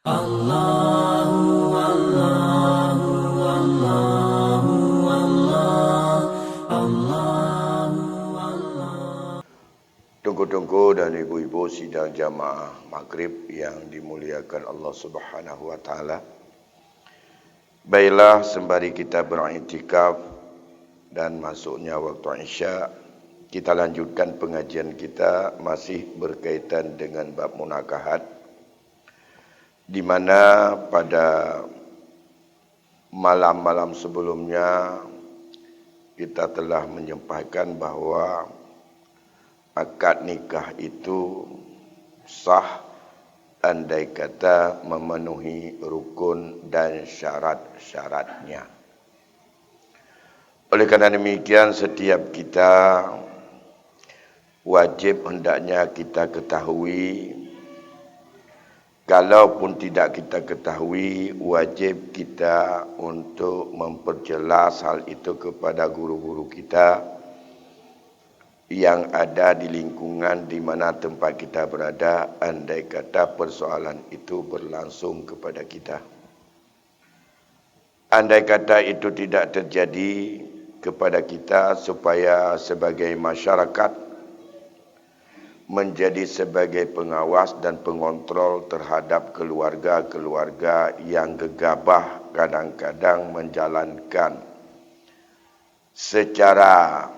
Allahu Allahu Allahu Allah Allahu Allah. Tunggu-tunggu dan ibu-ibu sidang jamaah maghrib yang dimuliakan Allah Subhanahu wa taala. Baiklah, sembari kita beriktikaf dan masuknya waktu Isya, kita lanjutkan pengajian kita masih berkaitan dengan bab munakahat, di mana pada malam-malam sebelumnya kita telah menyampaikan bahawa akad nikah itu sah andai kata memenuhi rukun dan syarat-syaratnya. Oleh kerana demikian, setiap kita wajib hendaknya kita ketahui, kalaupun tidak kita ketahui, wajib kita untuk memperjelas hal itu kepada guru-guru kita yang ada di lingkungan di mana tempat kita berada, andai kata persoalan itu berlangsung kepada kita. Andai kata itu tidak terjadi kepada kita, supaya sebagai masyarakat menjadi sebagai pengawas dan pengontrol terhadap keluarga-keluarga yang gegabah kadang-kadang menjalankan secara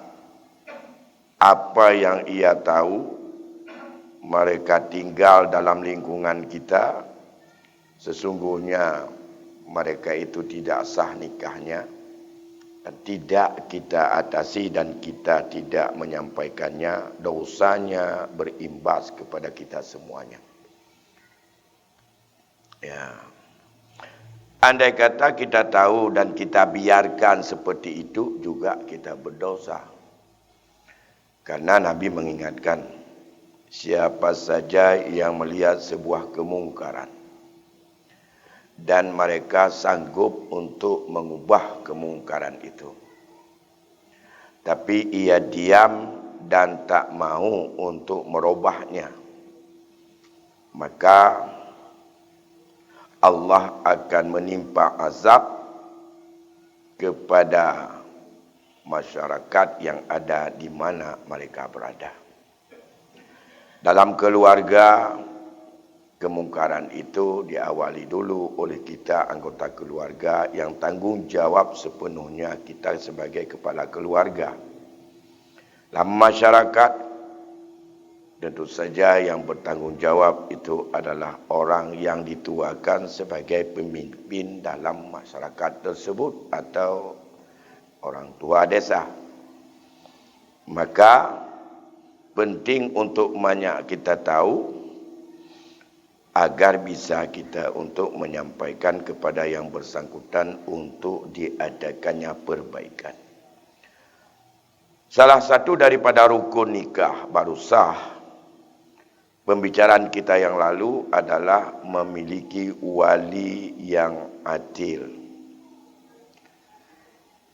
apa yang ia tahu, mereka tinggal dalam lingkungan kita, sesungguhnya mereka itu tidak sah nikahnya, dan tidak kita atasi dan kita tidak menyampaikannya, dosanya berimbas kepada kita semuanya. Ya. Andai kata kita tahu dan kita biarkan seperti itu, juga kita berdosa. Karena Nabi mengingatkan, siapa saja yang melihat sebuah kemungkaran dan mereka sanggup untuk mengubah kemungkaran itu, tapi ia diam dan tak mau untuk merubahnya, maka Allah akan menimpa azab kepada masyarakat yang ada di mana mereka berada. Dalam keluarga, kemungkaran itu diawali dulu oleh kita, anggota keluarga, yang tanggung jawab sepenuhnya kita sebagai kepala keluarga. Dalam masyarakat, tentu saja yang bertanggung jawab itu adalah orang yang dituakan sebagai pemimpin dalam masyarakat tersebut atau orang tua desa. Maka penting untuk banyak kita tahu agar bisa kita untuk menyampaikan kepada yang bersangkutan untuk diadakannya perbaikan. Salah satu daripada rukun nikah baru sah, pembicaraan kita yang lalu adalah memiliki wali yang adil.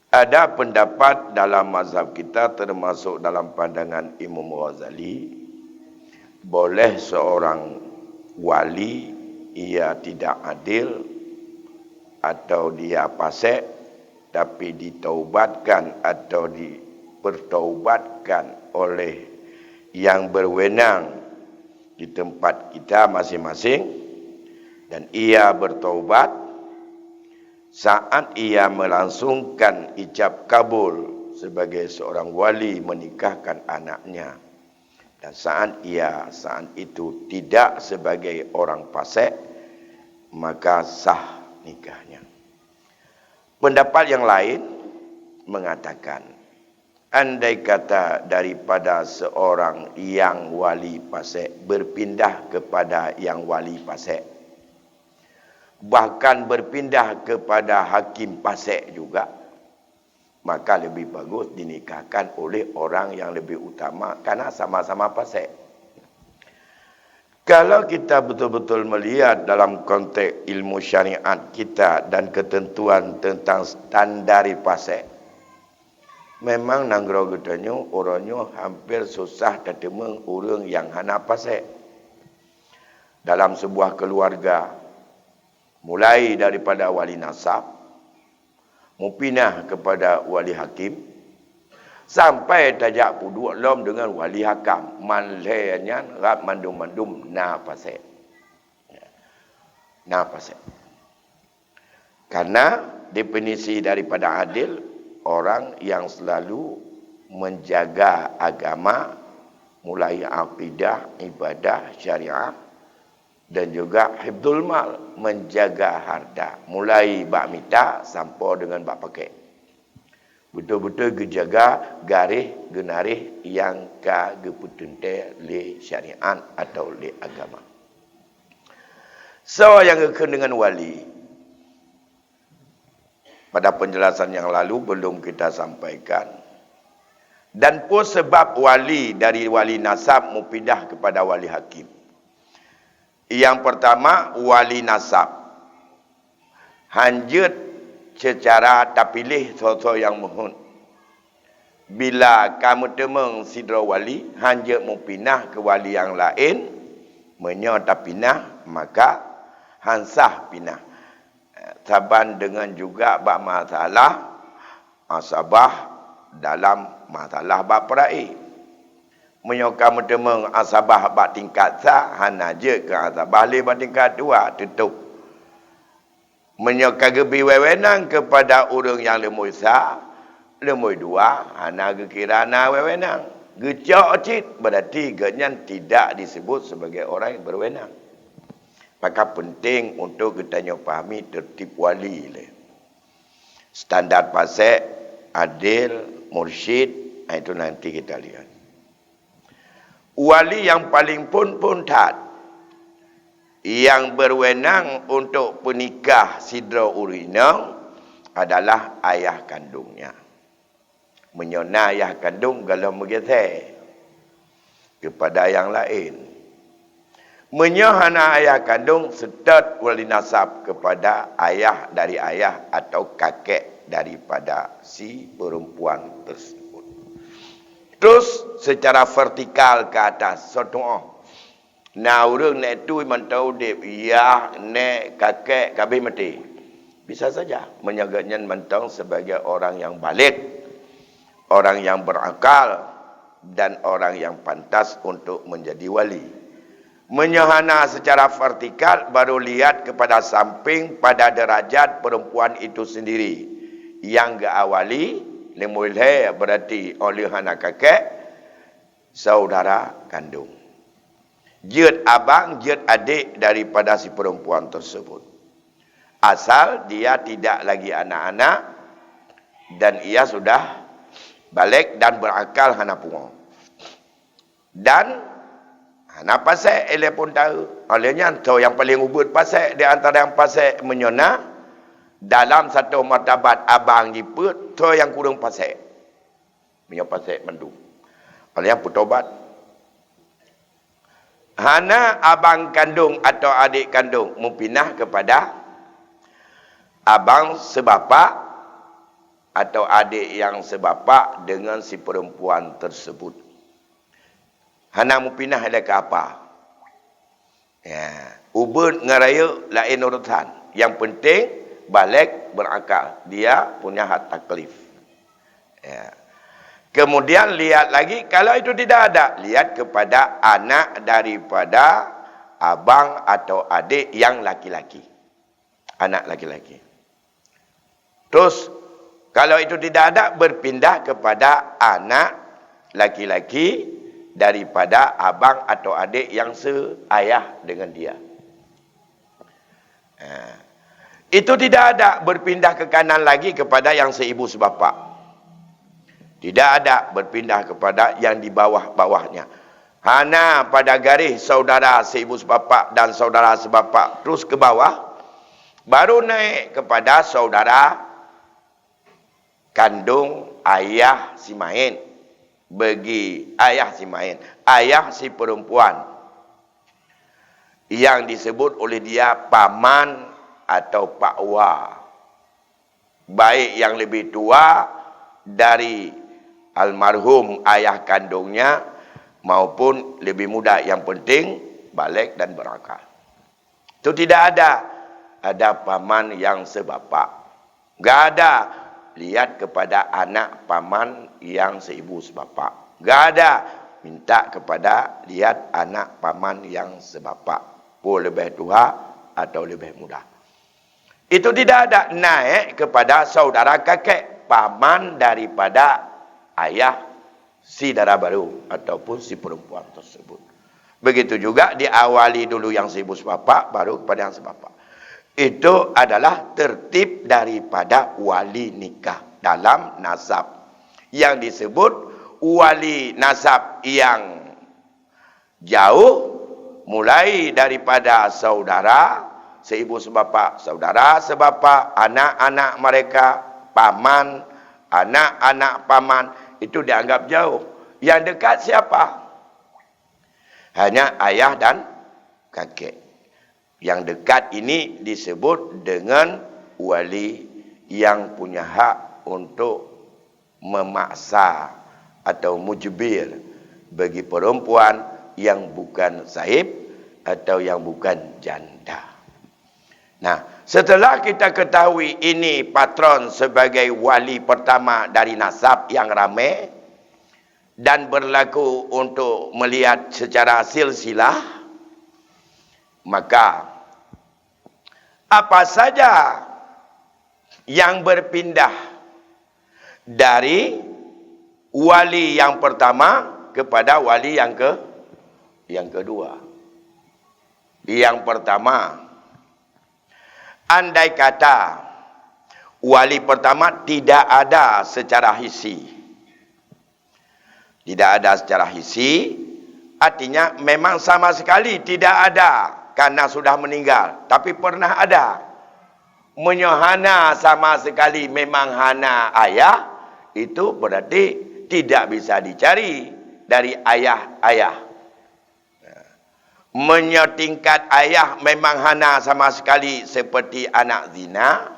Ada pendapat dalam mazhab kita, termasuk dalam pandangan Imam Ghazali, boleh seorang wali ia tidak adil atau dia fasik, tapi ditaubatkan atau dipertaubatkan oleh yang berwenang di tempat kita masing-masing, dan ia bertaubat saat ia melangsungkan ijab kabul sebagai seorang wali menikahkan anaknya, dan saat itu tidak sebagai orang fasik, maka sah nikahnya. Pendapat yang lain mengatakan, andai kata daripada seorang yang wali fasik berpindah kepada yang wali fasik, bahkan berpindah kepada hakim fasik juga, maka lebih bagus dinikahkan oleh orang yang lebih utama karena sama-sama fasik. Kalau kita betul-betul melihat dalam konteks ilmu syariat kita dan ketentuan tentang standar fasik, memang nanggro gedanya orangnya hampir susah ketemu orang yang hana fasik. Dalam sebuah keluarga, mulai daripada wali nasab, mupinah kepada wali hakim, sampai tajak puduk lom dengan wali hakam. Manlenya rap mandum-mandum na pasek. Na pasek. Karena definisi daripada adil, orang yang selalu menjaga agama, mulai akidah, ibadah, syariah, dan juga hifdzul mal, menjaga harta, mulai bak mita sampai dengan bak pakai. Betul-betul gejaga garis genarih yang ka geputente le syariat atau le agama. So yang akan dengan wali, pada penjelasan yang lalu belum kita sampaikan. Dan pun sebab wali dari wali nasab mupindah kepada wali hakim. Yang pertama, wali nasab. Hanjut secara tak pilih sosok yang mohon. Bila kamu temeng sidra wali, hanjut mupinah ke wali yang lain, menyata pinah, maka hansah pinah. Saban dengan juga bab masalah asabah dalam masalah bab perai. Menyokam temeng asabah bab tingkat sah, hana je ke asabah le bab tingkat dua tutup. Menyokam gebi wewenang kepada orang yang lemui sah, lemui dua, hana gekirana wewenang. Gecok cit berarti genyan tidak disebut sebagai orang yang berwenang. Maka penting untuk kita pahami tertib wali. Standar pasek, adil, mursyid, itu nanti kita lihat. Wali yang paling pun tat, yang berwenang untuk penikah sidra urina adalah ayah kandungnya. Menyona ayah kandung kalau menggeser kepada yang lain. Menyahana ayah kandung setat wali nasab kepada ayah dari ayah atau kakek daripada si perempuan tersebut. Terus secara vertikal ke atas, sotoh. Nah, orang nak tu mentau dep ya nek kakek kabeh mati. Bisa saja menyaganya mentang sebagai orang yang balik, orang yang berakal dan orang yang pantas untuk menjadi wali. Menyahana secara vertikal baru lihat kepada samping pada derajat perempuan itu sendiri. Yang awali lemulhe berarti oleh anak kakek, saudara kandung. Jut abang, jut adik daripada si perempuan tersebut. Asal dia tidak lagi anak-anak dan ia sudah balik dan berakal hana pungo. Dan hana pasek ele pun tahu. Olehnya tahu yang paling ubud pasek di antara yang pasek menyona dalam satu martabat abang jiput, tahu yang kurang pasek. Punya pasek mendu. Olehnya putobat. Hana abang kandung atau adik kandung mupinah kepada abang sebapak atau adik yang sebapak dengan si perempuan tersebut. Hana mupinah ada ke apa? Ya, ubud ngaraya lain urutan. Yang penting balik berakal. Dia punya hak taklif. Ya. Kemudian lihat lagi, kalau itu tidak ada, lihat kepada anak daripada abang atau adik yang laki-laki. Anak laki-laki. Terus, kalau itu tidak ada, berpindah kepada anak laki-laki daripada abang atau adik yang seayah dengan dia. Itu tidak ada berpindah ke kanan lagi kepada yang seibu sebapak. Tidak ada berpindah kepada yang di bawah-bawahnya. Hana pada garis saudara seibu sebapak dan saudara sebapak terus ke bawah, baru naik kepada saudara kandung ayah si main. Bagi ayah si main, ayah si perempuan yang disebut oleh dia paman atau pakwa, baik yang lebih tua dari almarhum ayah kandungnya maupun lebih muda, yang penting balik dan berakal. Itu tidak ada ada paman yang sebapa. Enggak ada lihat kepada anak paman yang seibu sebapa. Enggak ada minta kepada lihat anak paman yang sebapa. Pun lebih tua atau lebih muda. Itu tidak ada naik kepada saudara kakek, paman daripada ayah si dara baru ataupun si perempuan tersebut. Begitu juga diawali dulu yang si ibu sebapa, baru kepada yang sebapa. Itu adalah tertib daripada wali nikah dalam nasab. Yang disebut wali nasab yang jauh, mulai daripada saudara, seibu sebapa, saudara sebapa, anak-anak mereka, paman, anak-anak paman, itu dianggap jauh. Yang dekat siapa? Hanya ayah dan kakek. Yang dekat ini disebut dengan wali yang punya hak untuk memaksa atau mujbir bagi perempuan yang bukan sahib atau yang bukan janda. Nah, setelah kita ketahui ini patron sebagai wali pertama dari nasab yang ramai dan berlaku untuk melihat secara silsilah, maka apa saja yang berpindah dari wali yang pertama kepada wali yang kedua. Yang pertama, andai kata wali pertama tidak ada secara hissi. Tidak ada secara hissi, artinya memang sama sekali tidak ada karena sudah meninggal. Tapi pernah ada. Menyohana sama sekali memang hana ayah, itu berarti tidak bisa dicari dari ayah-ayah. Menyotingkat ayah memang hana sama sekali seperti anak zina.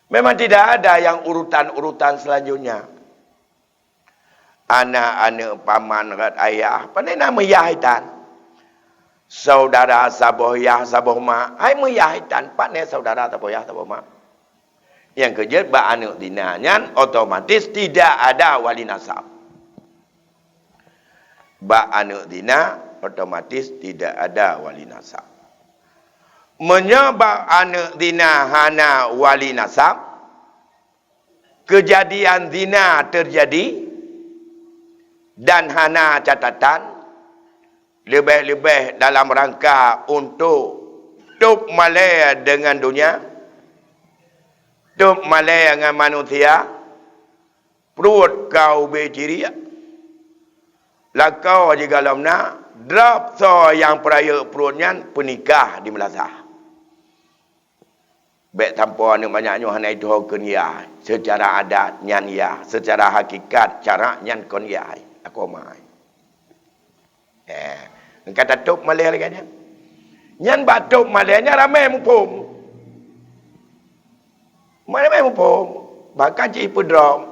Memang tidak ada yang urutan-urutan selanjutnya. Anak-anak paman rat ayah, pandai nama yahitan. Saudara saboh yah saboh mak, ai meyahitan pandai saudara saboh yah saboh mak. Yang kerja ba anak dinanya otomatis tidak ada wali nasab. Ba anak dina otomatis tidak ada wali nasab. Menyebab anak dina hana wali nasab, kejadian zina terjadi dan hana catatan, lebih-lebih dalam rangka untuk tup malaya dengan dunia, tup malaya dengan manusia, perut kau berciri, lakau jika lamna, drop so yang peraya perutnya penikah di Melazah. Baik tanpa ni banyaknya hana itu kon ya, secara adat nyan ya, secara hakikat cara nyan kon ya, aku mai. Kata tup malaya lagi nya. Nyan batuk malayanya ramai mumpung. Ramai mumpung. Bahkan cik pedram.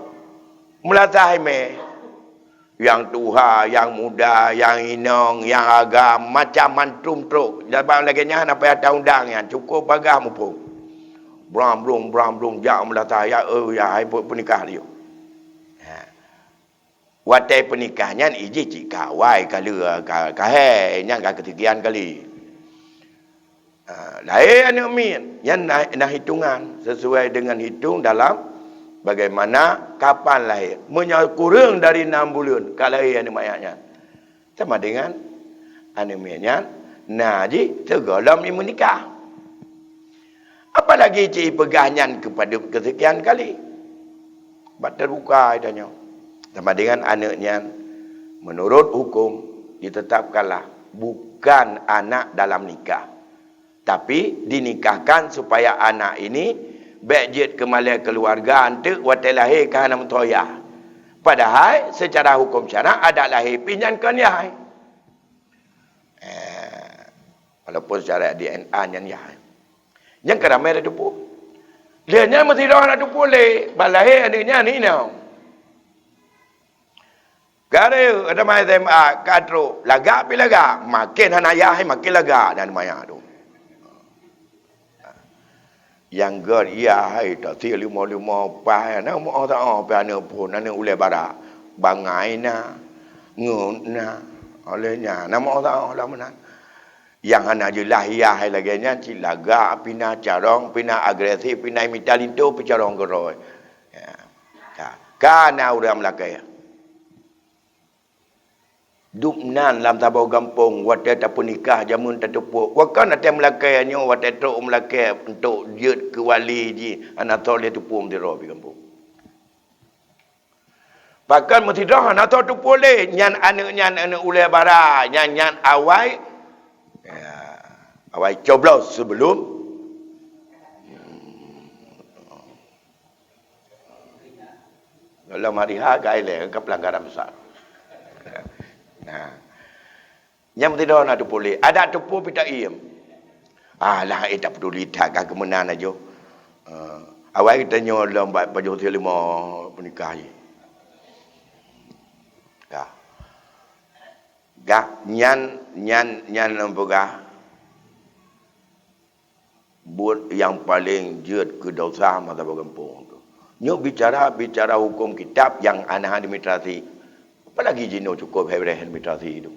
Melazah me. Yang tuha, yang muda, yang inong, yang agam, macam mantrum truk. Dapat lagi nya nak payah tahun undang yang cukup bagah mumpung. Bram blum jak melata ya ya hai pernikah dia. Watai pernikahnya iji cik kawai kala kahe nya ketikian kali. Lain anak min yang nak hitungan sesuai dengan hitung dalam bagaimana kapan lahir. Kurang dari 6 bulan kalau lahir anak mayatnya. Sama dengan anak minnya naji tergolam ni menikah. Apalagi cik pegahnya kepada kesekian kali. Bat terbuka idanya. Sama dengan anaknya menurut hukum ditetapkanlah bukan anak dalam nikah. Tapi dinikahkan supaya anak ini baik kemala keluarga antek watai lahir kerana mentoyah. Padahal secara hukum syarak ada lahir pinjan kan yah. Walaupun secara DNA nyan yah. Yang keramai ada dupu. Dia nya mesti dah nak dupu le. Balahir adiknya ni now. Gara ada mai SMA kadro lagak pi lagak makin hanayah makin lagak dan maya tu. Yang ger ya hai tak ti lima pa na mo ta pa na pun na ule bara bangai na ngun na olehnya na mo ta la mana yang hana jelah ya hai lagi nya ci laga pina carong pina agresif pina mitalito picarong geroi ya kana uram lakai Dupnan lam tabau gampung wate tapun nikah jamun tatupuk wakan ate melakai nyo wate tok melakai untuk diet ke wali ji ana tole tupum di ro gampung bahkan mesti dah ana to tupul le nyan ane ule bara nyan awai ya, awai coblos sebelum dalam hari hagai le ke pelanggaran besar. Nah, yang tidak nak boleh. Ada tupu pita iem. Lah, tak peduli tak kemenan aja. Awal kita nyolong baju lima pernikah je. Nyan lembaga buat yang paling jut ke dosa mata kampung tu. Nyok bicara hukum kitab yang anak administrasi. Apalagi jino cukup hebrehan administrasi itu.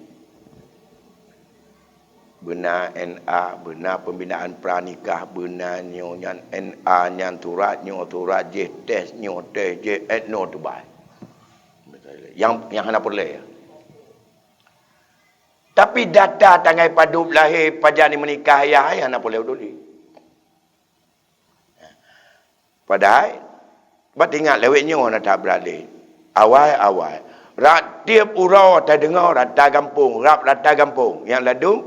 Benar NA, benar pembinaan pranikah, benar nyan NA, nyan turat, je test, je no tu baik. Yang hana boleh. Tapi data tangai padu lahir pajani menikah ya hana boleh dulu. Padahal batingat lewetnya orang tak beralih. Awal tiap urau tak dengar rata kampung, rata kampung yang ladu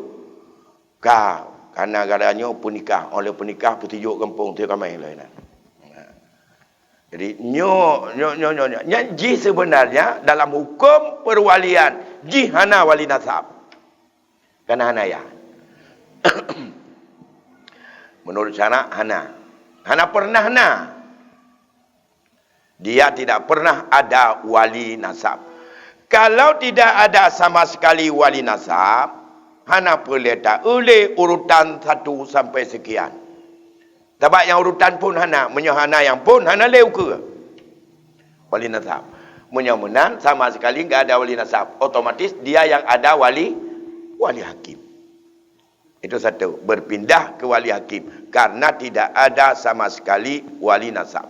karena gadanya punikah oleh punikah putijuk kampung tu ramai lain. Jadi nyo ji sebenarnya dalam hukum perwalian ji hana wali nasab. Kana hana ya. Menurut cara hana pernah dia tidak pernah ada wali nasab. Kalau tidak ada sama sekali wali nasab, hana boleh tak oleh urutan 1 sampai sekian. Sebab yang urutan pun hana, menyohana yang pun hana leu ke wali nasab. Menyomenan sama sekali enggak ada wali nasab. Otomatis dia yang ada wali hakim. Itu satu, berpindah ke wali hakim karena tidak ada sama sekali wali nasab.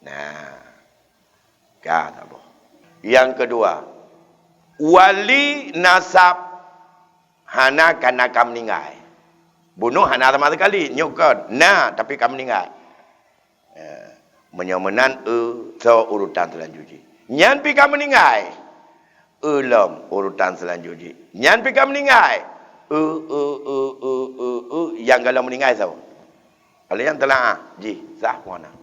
Nah, kata boh. Yang kedua, wali nasab hana kana kam ningai. Bunuh hana sama sekali, nyukot. Nah, tapi kam ningai. Menyomenan so urutan selanjutnya. Nyan pi kam ningai. Lom urutan selanjutnya. Nyan pi kam ningai. Yang kalau meninggal so. Kalau yang telah sah mana?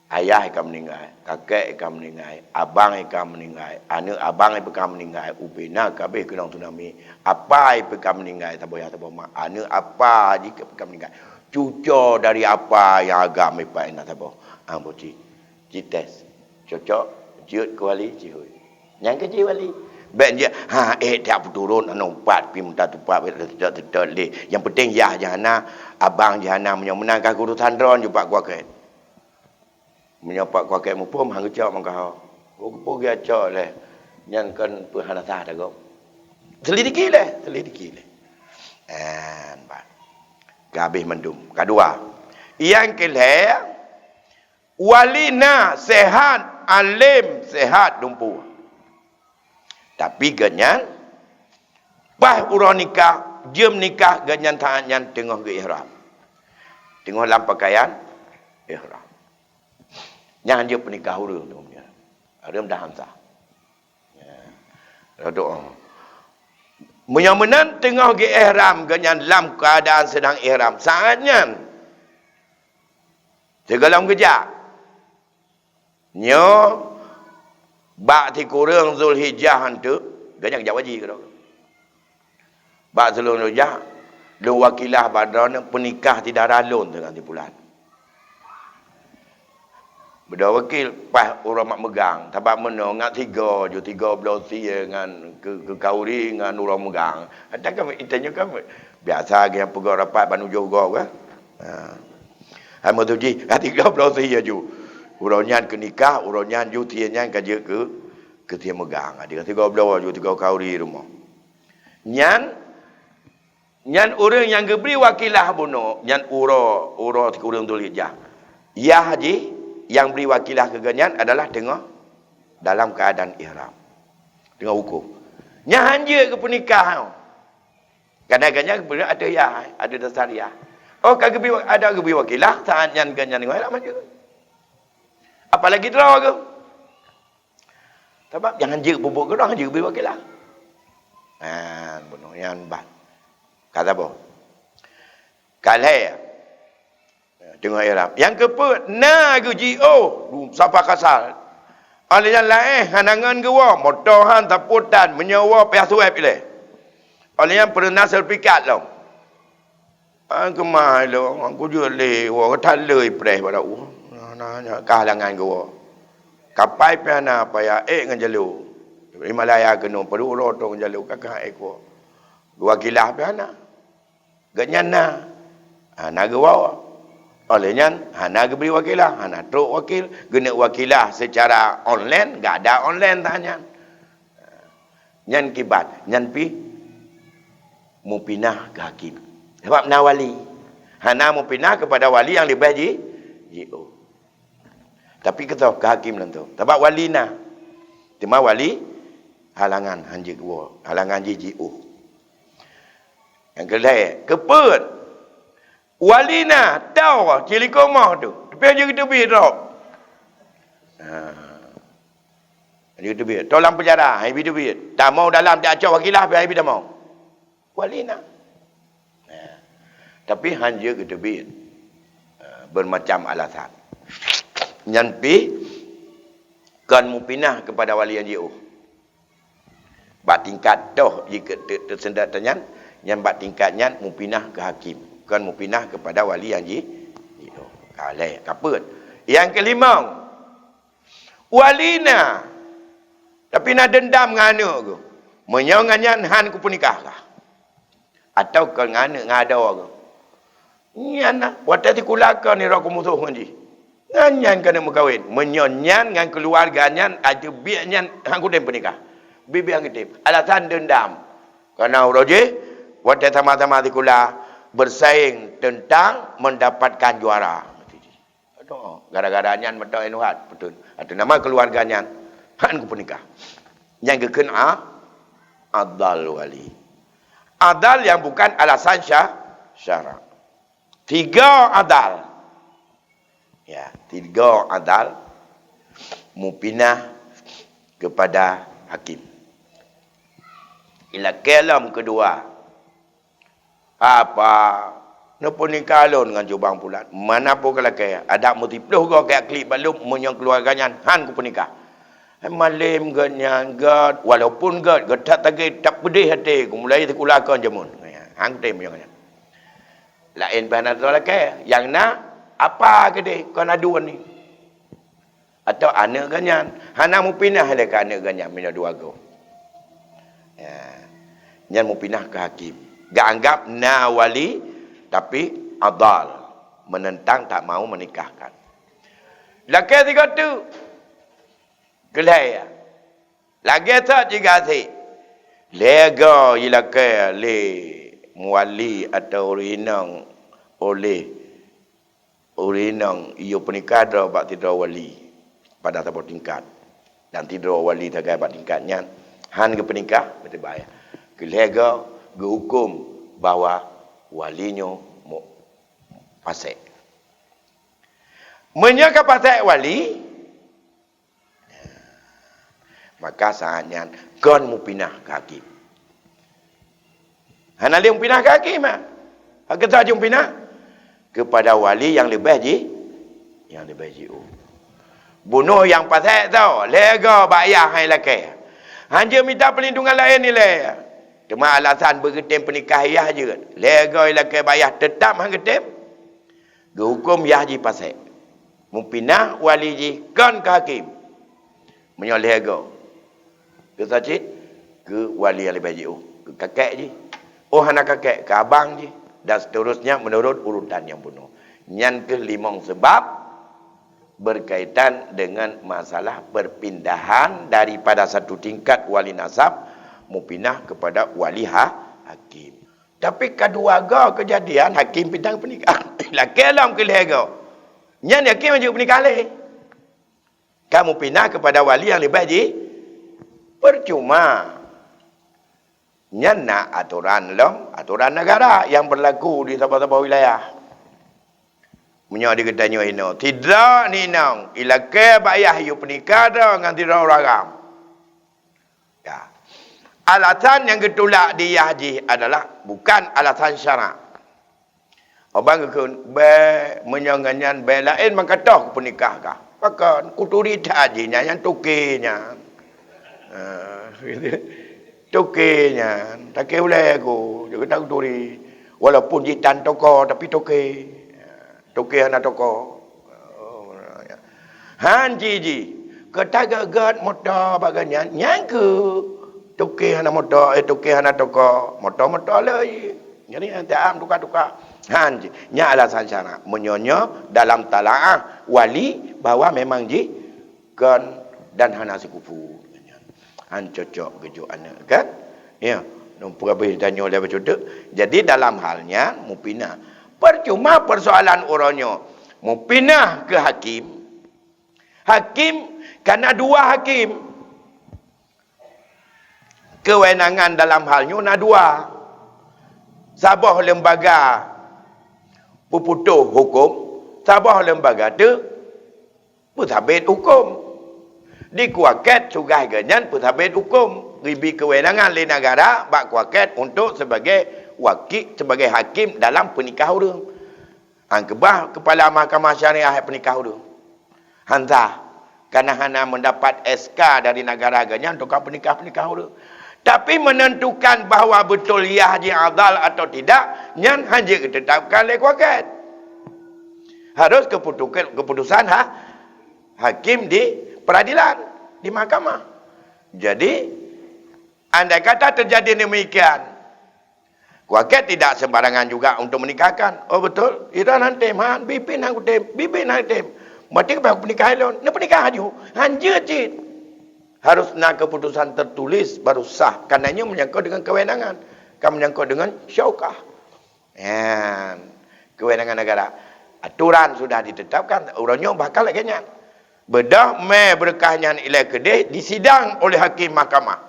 Ayah ikam meninggal, kakek ikam meninggal, abang ikam meninggal, anak abang ikam meninggal, upina kabeh kena tsunami. Apa ikam meninggal taboya mak, anak apa jika ikam meninggal. Cucu dari apa yang agam ipa ina tabo. Ambo ci tes. Cocok jut ke wali cihui. Yang kecil wali. Ben dia tak turun nompat pi minta tupak tidak le. Yang penting ya jana abang jana menangkah guru tandron juga kuaket. Menyapak kuaket mupum hang cak mangkah. Ko dia cak le. Nyan kan perhana sah dah go. Selidiki le. Kabeh mendum. Kedua. Yang kelih walina sehat, alim sehat dumpu. Tapi ganyan bah urang nikah, jam nikah ganyan tangan tengah ke ihram. Tengah dalam pakaian ihram. Jangan dia pernikah urang tu punya. Adam dah hamzah. Ya. Doa. Menyamenan tengah ke ihram ganyan dalam keadaan sedang ihram. Saatnya segala kejap. Nyo bak ti kurang Zulhijjah hantu ganyak jawab haji ke dak. Bak Zulhijjah lu wakilah badran penikah tidak ralun dengan di bulan. Beda wakil pas orang mak megang. Tabak mana ngak tiga belah sia dengan ke kauri dengan orang megang. Ada kan itanya kan biasa yang pegang rapat banu johor kan. Ha. Hamo tu ji, tiga belah sia ju. Orang nyan ke nikah, orang nyan ju tia nyan kerja ke tia megang. Ada tiga belah ju tiga kauri rumah. Nyan orang yang geberi wakilah bono, nyan ura orang tulis jah. Ya haji yang beri wakilah keganyan adalah tengah dalam keadaan ihram. Tengah hukum. Nya hanja ke pernikah. Kadang-kadang ada ya, ada dasar ya. Oh, ada geberi wakilah saat nyan ganyan ngoi lah maju. Apalagi draw ke. Sebab jangan hanja bubuk ke orang hanja geberi wakilah. Bono yang bat. Kata apa? Kalai. Tengok ihram. Yang keempat, na GO. Siapa kasar? Oleh yang lain, hanangan gewa, motohan taputan, menyewa pihak suai pilih. Oleh yang pernah serpikat lah. Kemai lah, aku juga lewa, kata lei preh pada nanya, kahalangan gewa. Kapai piana payah, dengan jalur. Himalaya kena, perlu rotong jalur, kakak ekor. Dua kilah piana. Ganyana. Nagawa. Olehnya, hana beri wakilah, hana truk wakil, guna wakilah secara online, gak ada online tanya. Nyan kibat, nyan pi, mu pinah ke hakim. Sebab na wali. Hana mu pinah kepada wali yang lebih GO. Tapi kita ke hakim lah tu. Sebab wali na. Cuma wali, halangan hanji GO, halangan GO. Yang kedua, keput. Walina tahu cili komah tu. Tapi aja kita biar drop. Dia kita biar. Tolong penjara, hai kita biar. Tak mau dalam tak acak wakilah, hai kita mau. Walina. Tapi hanya kita biar. Bermacam alasan. Yang pi kan mu pinah kepada wali yang jauh. Bak tingkat toh jika tersendat tanyan, yang bak tingkatnya mu pinah ke hakim. Kan mu pinah kepada wali yang kalai kaput. Yang kelima, walina tapi nak dendam ngana ke, menyonganyan han ku pernikah kah, atau ke ngana ngada ke, nyana watati kulaka ni ra ku musuh nganji nganyan kena mengkawin menyonyan dengan keluarganya ada biaknya hang ku dem pernikah bibi hang ketip alasan dendam kerana roje watati sama-sama dikula bersaing tentang mendapatkan juara. Gara-gara nyan metok enuhat betul. Ada nama keluarganya han ku pernikah. Yang kekena adal wali. Adal yang bukan alasan syarak. 3 adal. Ya, 3 adal mu pinah kepada hakim. Ila kalam kedua. Apa napa ni kalon dengan jubang pulat mana pun kalau kaya ada multipluh go kaya klip balum menyang keluarganya han ku pernikah malim ganyan god walaupun god tak tagi tak pedih hati ku mulai tekulakan jamun hang tem yang lain bana tolak kaya yang na apa ke dia kau aduan ni atau anak ganyan hana mu pinah dekat anak ganyan mina dua go ya nyan mu pinah ke hakim. Gak anggap na wali tapi adal menentang tak mau menikahkan. Lagi 3 tu kelaya. Lagi tak jika si lega ilaka le muwali atau urinang oleh urinang iyo pernikah dah bak tidak wali pada tahap tingkat dan tidak wali tagai bak tingkatnya han ke pernikah betul bahaya. Kelega hukum bahawa walinya pasek. Menyangka pasek wali, maka saatnya kon mu pinah ke hakim. Hana dia mu pinah ke hakim ah. Kita jom pinah kepada wali yang lebih GO. Bunuh yang pasek tau, lega bayar hai lakai. Hanya minta perlindungan lain ni le. Cuma alasan bergetem pernikah yah je. Lega ilakai bayar tetap hang getem. Hukum yah je pasal. Mupinah wali ji kan ke hakim. Menyoleh go. Ke sajid ke wali yang lebih ji. Ke kakek ji. Oh anak kakek ke abang ji. Dan seterusnya menurut urutan yang penuh. Yang kelimang sebab berkaitan dengan masalah perpindahan daripada satu tingkat wali nasab mupinah kepada wali hakim. Tapi kedua ga kejadian hakim pindah pernikahan. Lah kelam ke lego. Nyan hakim maju pernikahan leh. Kamu pindah kepada wali yang lebih haji. Percuma. Nyan nak aturan negara yang berlaku di sabah-sabah wilayah. Menyo diketanya ino. Tidak ni nang. Ilake bayah yu pernikah dah dengan tidak orang. Ya. Alasan yang ketolak di haji adalah bukan alasan syarak. Abang kekun menyanganyan lain mengkata pernikah kah? Bahkan kuturi hajinya yang tukinya. Tukinya. Tak boleh aku. Dia kata kuturi. Walaupun jitan toko tapi tuki. Tuki anak toko. Hanji ji. Ketagagat motor baganya. Nyangku. Tuki anak motor. Tuki anak toko. Motor-motor lagi. Jadi tak am tukar-tukar. Hanji. Nya alasan syarak. Menyonyo dalam talaah wali bahawa memang ji kan dan hana sekufu. Han cocok kejuk anak kan? Ya. Nombor habis tanya oleh bercuduk. Jadi dalam halnya mupinah. Percuma persoalan orangnya. Mupinah ke hakim. Hakim karena dua hakim. Kewenangan dalam halnya na dua. Sabah lembaga peputuh hukum, sabah lembaga tu pentadbir hukum. Di kuaket sugai ganyan pentadbir hukum, ribi kewenangan le negara bak kuaket untuk sebagai wakil, sebagai hakim dalam pernikah orang. Angkebah kepala mahkamah syariah pernikah orang. Hantar kerana hana mendapat SK dari negara ganyan untuk pernikah orang. Tapi menentukan bahawa betul ia haji adal atau tidak, nyan hanya ditetapkan oleh kuaket. Harus keputusan hakim di peradilan, di mahkamah. Jadi, andai kata terjadi demikian, kuaket tidak sembarangan juga untuk menikahkan. Oh betul, ira nanti man bipin hang tem. Mati kepada pernikahan lain, ni pernikahan haju. Hanya cit. Harus nak keputusan tertulis baru sah. Karenanya menyangkut dengan kewenangan. Kan menyangkut dengan syaukah. Kewenangan negara. Aturan sudah ditetapkan. Orangnya bakal lagi. Bedah berkahnya ilai kedai disidang oleh hakim mahkamah.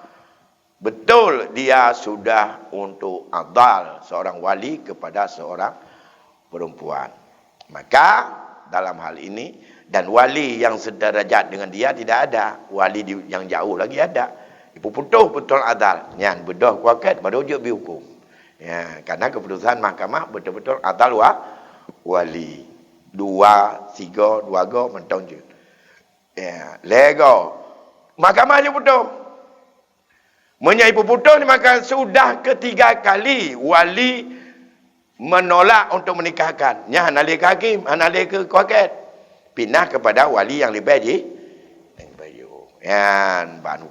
Betul dia sudah untuk adal seorang wali kepada seorang perempuan. Maka dalam hal ini dan wali yang sederajat dengan dia tidak ada. Wali yang jauh lagi ada. Ibu putuh betul adal. Yang bedah kuaket baru je dihukum. Ya, karena keputusan mahkamah betul-betul adal wali. 2, 3, 2 go mentong je. Ya, lego. Mahkamah je putuh. Menyai ibu putuh ni maka sudah ketiga kali wali menolak untuk menikahkan. Nya hanale ke hakim, hanale ke kuaket. Pindah kepada wali yang lebih baik. Yang baik. Yan, ban